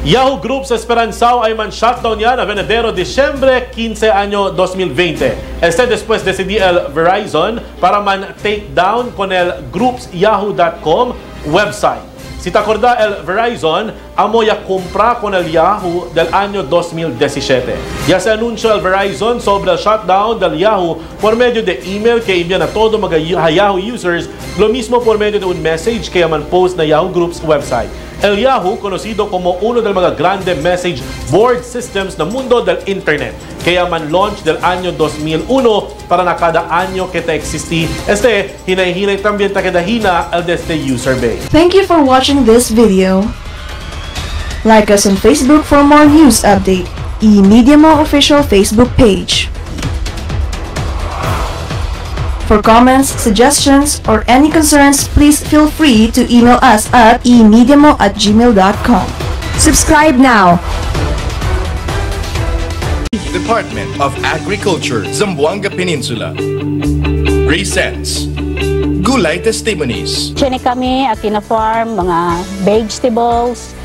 Yahoo Group sa Esperanzao ay man-shutdown yan a Venedero, Disyembre 15 año 2020. Después decidí el Verizon para man-take down con el groups yahoo.com website. Si te acorda, el Verizon amo ya compra con el Yahoo del año 2017. Ya se anunció el Verizon sobre el shutdown del Yahoo por medio de email que envían a todos mga Yahoo users, lo mismo por medio de un message que man post na Yahoo Group's website. El Yahoo, conocido como uno del mga grande message board systems na mundo del Internet, kaya man launch del año 2001 para na cada año que te existí. Hinay-hinay también ta kedahina el desde user base. Thank you for watching this video. Like us on Facebook for more news update. eMedia Mo official Facebook page. For comments, suggestions, or any concerns, please feel free to email us at emediamo@gmail.com. Subscribe now. Department of Agriculture, Zamboanga Peninsula presents Gulay Testimonies. Chine kami, Akina Farm, mga vegetables,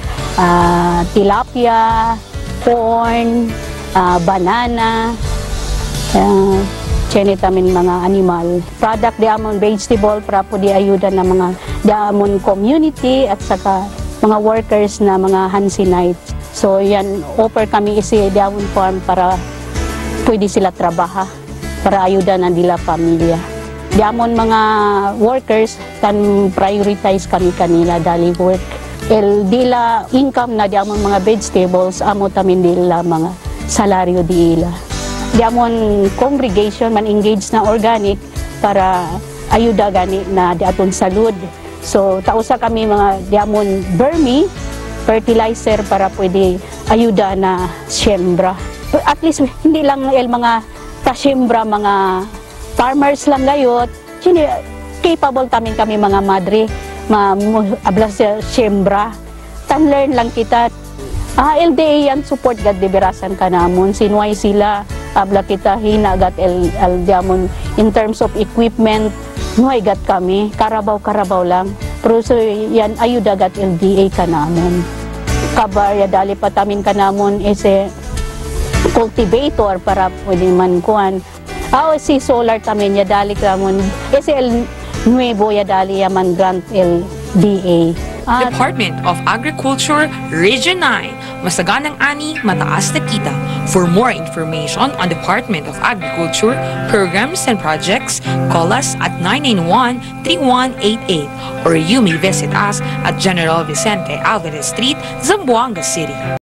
tilapia, corn, banana, chine tamin mga animal. Product di amon vegetable para po di ayuda na mga di amon community at saka mga workers na mga Hansinites. So yan, offer kami isi di amon farm para pwede sila trabaha, para ayuda na nila pamilya. Di amon mga workers kan prioritize kami kanila daily work. El dila income na di amon mga vegetables, amo tamin dila mga salaryo di ila. Di amon congregation man engage na organic para ayuda gani na di aton salud. So tausa kami mga di amon vermi fertilizer para pwede ayuda na siyembra. At least hindi lang el mga tasyembra mga farmers lang gayot. Capable tamin kami mga madre abla sa siyembra. Tan learn lang kita. LDA yan support gad diberasan ka namon sinuway sila abla kita hinagat el diamond in terms of equipment nuay gat kami karabaw lang pero so yan ayuda gat LDA ka namon kabar ya dali pa tamin ka namon ese cultivator para pwede man kuan si solar tamin ya dali ka namon ese el nuevo ya dali yaman grant LDA. Department of Agriculture, Region 9, masaganang ani, mataas na kita. For more information on Department of Agriculture, programs and projects, call us at 991-3188 or you may visit us at General Vicente Alvarez Street, Zamboanga City.